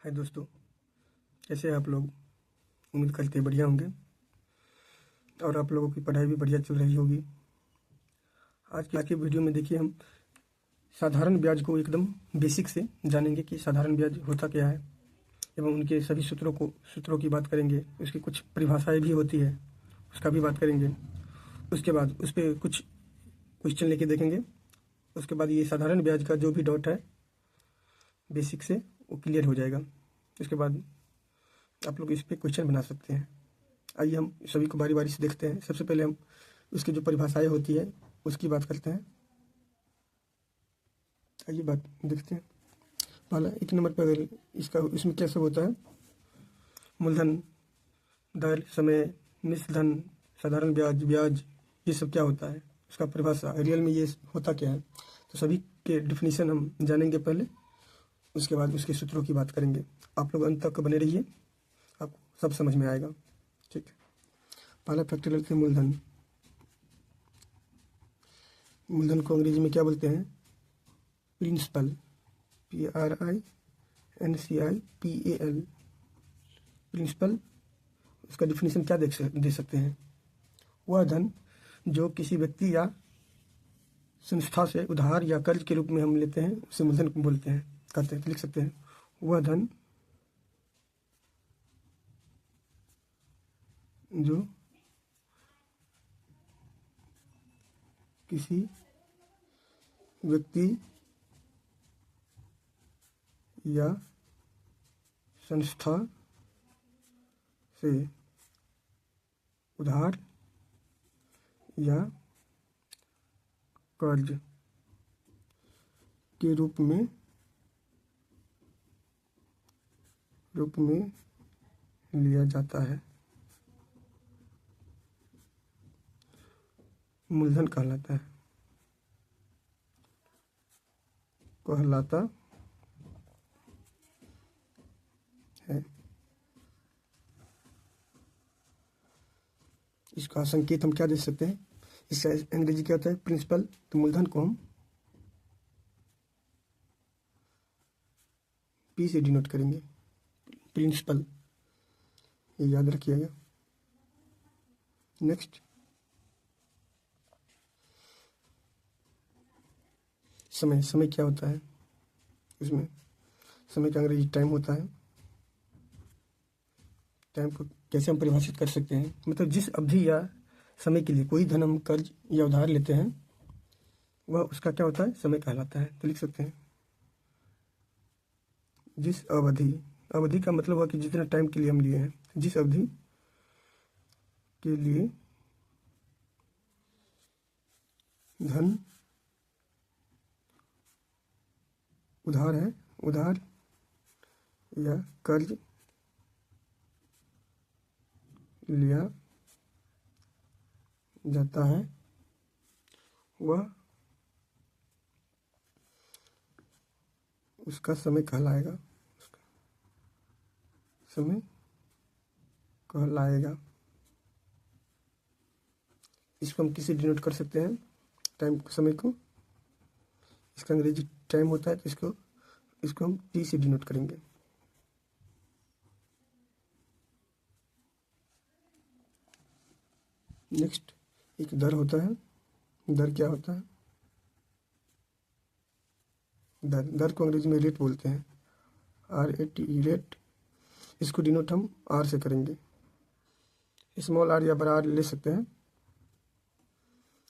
हाय दोस्तों, कैसे हैं आप लोग। उम्मीद करते हैं बढ़िया होंगे और आप लोगों की पढ़ाई भी बढ़िया चल रही होगी। आज की वीडियो में देखिए हम साधारण ब्याज को एकदम बेसिक से जानेंगे कि साधारण ब्याज होता क्या है एवं उनके सभी सूत्रों की बात करेंगे। उसकी कुछ परिभाषाएं भी होती है, उसका भी बात करेंगे। उसके बाद उस पर कुछ क्वेश्चन लेके देखेंगे। उसके बाद ये साधारण ब्याज का जो भी डाउट है बेसिक से वो क्लियर हो जाएगा। उसके बाद आप लोग इस पे क्वेश्चन बना सकते हैं। आइए हम सभी को बारी बारी से देखते हैं। सबसे पहले हम उसकी जो परिभाषाएं होती है उसकी बात करते हैं। आइए बात देखते हैं। पहला 1 नंबर पर अगर इसमें क्या सब होता है, मूलधन, दर, समय, मिश्र धन, साधारण ब्याज, ब्याज, ये सब क्या होता है, उसका परिभाषा, रियल में ये होता क्या है। तो सभी के डिफिनीशन हम जानेंगे पहले, उसके बाद उसके सूत्रों की बात करेंगे। आप लोग अंत तक बने रहिए, आपको सब समझ में आएगा। ठीक है, पहला फैक्टर लेते हैं मूलधन। मूलधन को अंग्रेजी में क्या बोलते हैं, प्रिंसिपल, PRINCIPAL, प्रिंसिपल। उसका डिफिनीशन क्या दे सकते हैं, वह धन जो किसी व्यक्ति या संस्था से उधार या कर्ज के रूप में हम लेते हैं उसे मूलधन बोलते हैं, कहते हैं। तो लिख सकते हैं, वह धन जो किसी व्यक्ति या संस्था से उधार या कर्ज के रूप में लिया जाता है, मूलधन कहलाता है। इसका संकेत हम क्या दे सकते हैं, इसका अंग्रेजी क्या होता है, प्रिंसिपल। तो मूलधन को हम P से डिनोट करेंगे, प्रिंसिपल, ये याद रखिएगा। नेक्स्ट, समय क्या होता है, इसमें समय का अंग्रेजी टाइम होता है। टाइम को कैसे हम परिभाषित कर सकते हैं, मतलब जिस अवधि या समय के लिए कोई धन हम कर्ज या उधार लेते हैं वह उसका क्या होता है, समय कहलाता है। तो लिख सकते हैं, जिस अवधि का मतलब हुआ कि जितना टाइम के लिए हम लिए हैं, जिस अवधि के लिए धन उधार या कर्ज लिया जाता है, वह उसका समय कहलाएगा, इसको हम किसी डिनोट कर सकते हैं, टाइम, समय को। इसका अंग्रेजी टाइम होता है, तो इसको हम T से डिनोट करेंगे। नेक्स्ट, एक दर होता है। दर क्या होता है, दर को अंग्रेजी में रेट बोलते हैं, RATE, रेट। इसको डिनोट हम R से करेंगे, स्मॉल r या बड़ा R ले सकते हैं।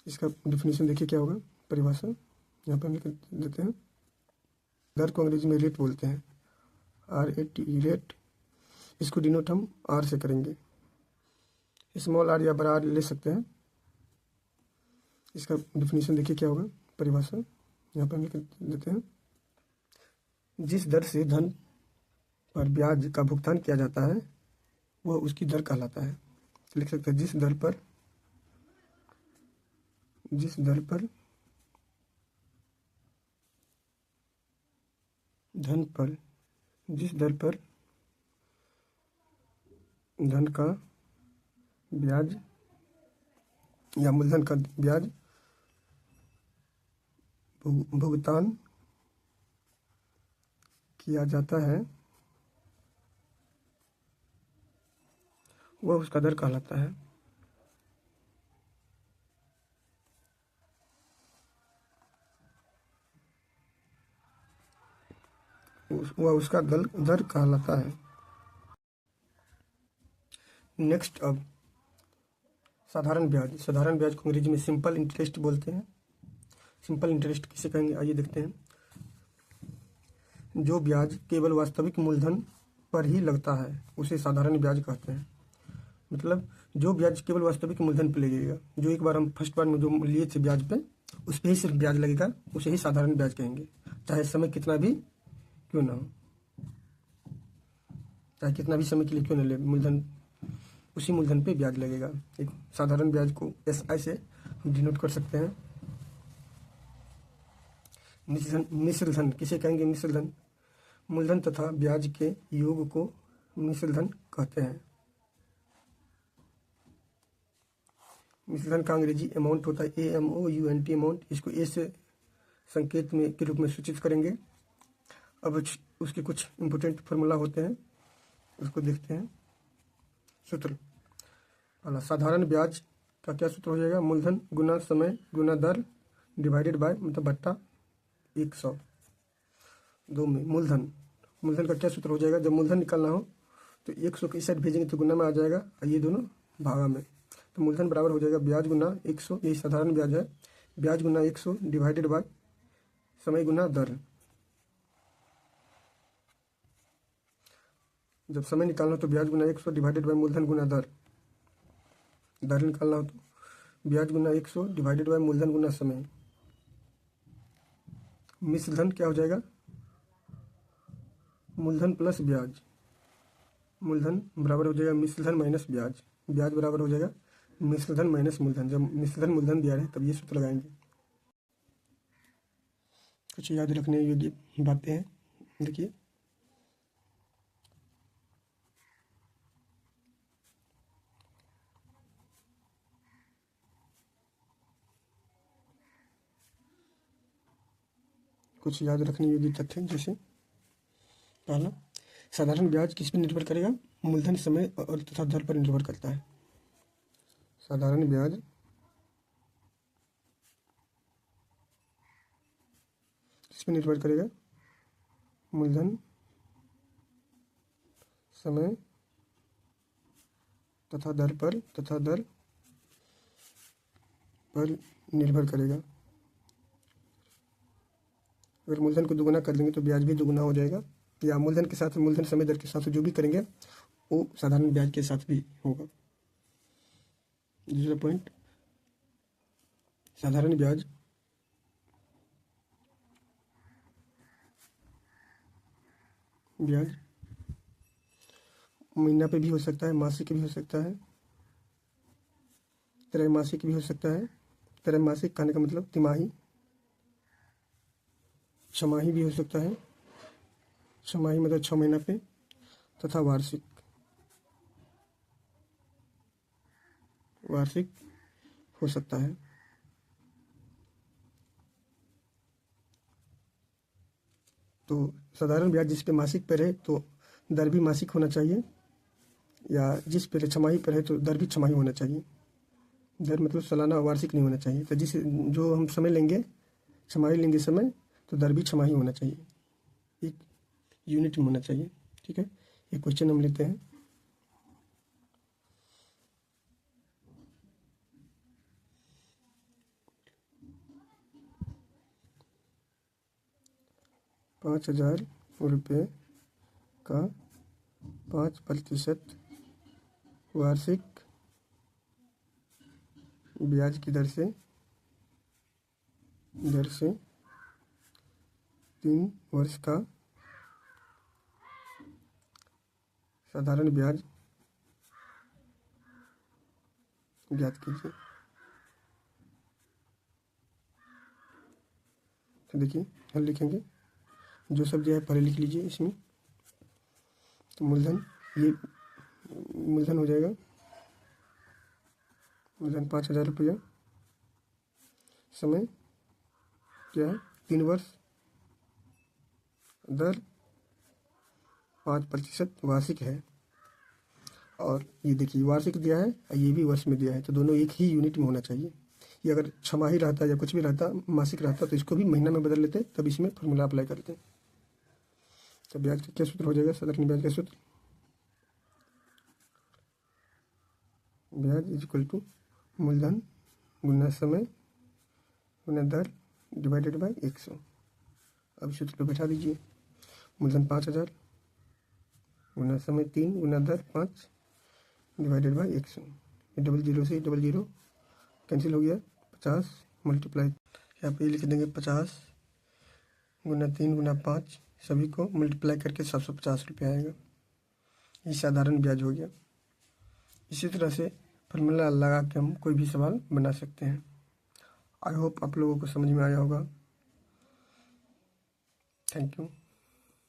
इसका डिफिनीशन देखिए क्या होगा, परिभाषा यहाँ पर हम लिख देते हैं। दर को अंग्रेजी में रेट बोलते हैं, RATE, रेट। इसको डिनोट हम R से करेंगे, स्मॉल r या बड़ा R ले सकते हैं। इसका डिफिनीशन देखिए क्या होगा, परिभाषा यहाँ पर हम लिख देते हैं। जिस दर से धन पर ब्याज का भुगतान किया जाता है वह उसकी दर कहलाता है। तो लिख सकते हैं, जिस दर पर धन का ब्याज या मूलधन का ब्याज भुगतान किया जाता है वह उसका दर कहलाता है। वह उसका दर कहलाता है। नेक्स्ट, अब साधारण ब्याज। साधारण ब्याज को अंग्रेजी में सिंपल इंटरेस्ट बोलते हैं। सिंपल इंटरेस्ट किसे कहेंगे, आइए देखते हैं। जो ब्याज केवल वास्तविक मूलधन पर ही लगता है उसे साधारण ब्याज कहते हैं। मतलब जो ब्याज केवल वास्तविक मूलधन पर लगेगा, जो एक बार हम फर्स्ट बार में जो लिए थे ब्याज पे, उस पर ही सिर्फ ब्याज लगेगा, उसे ही साधारण ब्याज कहेंगे। चाहे समय कितना भी क्यों ना हो, चाहे कितना भी समय के लिए क्यों ना ले, मूलधन उसी मूलधन पे ब्याज लगेगा। एक साधारण ब्याज को SI से हम डिनोट कर सकते हैं। मिश्र धन किसे कहेंगे, मिश्र धन। मूलधन तथा ब्याज के योग को मिश्र धन कहते हैं। मिश्र धन का अंग्रेजी अमाउंट होता है AMOUNT अमाउंट। इसको ए से संकेत में के रूप में सूचित करेंगे। अब उसके कुछ इंपोर्टेंट फार्मूला होते हैं, उसको देखते हैं। सूत्र, पहला साधारण ब्याज का क्या सूत्र हो जाएगा, मूलधन गुना समय गुना दर डिवाइडेड बाय मतलब बट्टा 100। दो में मूलधन का क्या सूत्र हो जाएगा, जब मूलधन निकालना हो तो 100 की साइड भेजेंगे तो गुना में आ जाएगा, और ये दोनों भागा में। तो मूलधन बराबर हो जाएगा ब्याज गुना 100, यही साधारण ब्याज है। ब्याज गुना 100 डिवाइडेड बाय समय गुना दर। जब समय निकालना हो तो ब्याज गुना 100 डिवाइडेड बाय मूलधन गुना दर। दर निकालना हो तो ब्याज गुना 100 डिवाइडेड बाय मूलधन गुना समय। मिश्र धन क्या हो जाएगा, मूलधन प्लस ब्याज। मूलधन बराबर हो जाएगा मिश्र धन माइनस ब्याज। ब्याज बराबर हो जाएगा मिश्र धन माइनस मूलधन। जब मिश्र धन मूलधन दिया है तब ये सूत्र लगाएंगे। कुछ याद रखने योग्य बातें हैं, देखिए। कुछ याद रखने योग्य तथ्य, जैसे पहला, साधारण ब्याज किस पर निर्भर करेगा, मूलधन समय और तथा दर पर निर्भर करता है। साधारण ब्याज किस पर निर्भर करेगा, मूलधन समय तथा दर पर निर्भर करेगा। अगर मूलधन को दुगुना कर देंगे तो ब्याज भी दुगुना हो जाएगा, या मूलधन के साथ मूलधन समय दर के साथ जो भी करेंगे वो साधारण ब्याज के साथ भी होगा। दूसरा पॉइंट, साधारण ब्याज महीना पे भी हो सकता है, मासिक भी हो सकता है, त्रैमासिक भी हो सकता है। त्रैमासिक कहने का मतलब तिमाही, छमाही भी हो सकता है, छमाही मतलब 6 महीना पे, तथा वार्षिक हो सकता है। तो साधारण ब्याज जिस पे मासिक पर है तो दर भी मासिक होना चाहिए, या जिस पे छमाही पर है तो दर भी छमाही होना चाहिए। दर मतलब सालाना वार्षिक नहीं होना चाहिए। तो जो हम समय लेंगे, छमाही लेंगे समय, तो दर भी छमाही होना चाहिए, एक यूनिट में होना चाहिए। ठीक है, एक क्वेश्चन हम लेते हैं। ₹5000 का 5% वार्षिक ब्याज की दर से 3 वर्ष का साधारण ब्याज ज्ञात कीजिए। तो देखिए हल लिखेंगे, जो सब दिया है पहले लिख लीजिए इसमें। तो मूलधन, ये मूलधन हो जाएगा, मूलधन ₹5000। समय क्या है, 3 वर्ष। दर 5% वार्षिक है। और ये देखिए वार्षिक दिया है और ये भी वर्ष में दिया है, तो दोनों एक ही यूनिट में होना चाहिए। ये अगर छमाही रहता या कुछ भी रहता, मासिक रहता, तो इसको भी महीना में बदल लेते, तब इसमें फॉर्मूला अप्लाई करते। तो ब्याज का क्या सूत्र हो जाएगा, साधारण ब्याज का सूत्र, ब्याज इज इक्वल टू मूलधन गुना समय गुना दर डिवाइडेड बाई 100। अब सूत्र पे बैठा दीजिए, मूलधन 5000 गुना समय 3 गुना दर 5 डिवाइडेड बाई 100। ये डबल जीरो से डबल जीरो कैंसिल हो गया, 50 मल्टीप्लाई, यहाँ पे लिख देंगे 50 गुना 3 गुना 5, सभी को मल्टीप्लाई करके 750 रुपये आएगा। ये साधारण ब्याज हो गया। इसी तरह से फार्मूला लगा के हम कोई भी सवाल बना सकते हैं। आई होप आप लोगों को समझ में आया होगा। Thank you.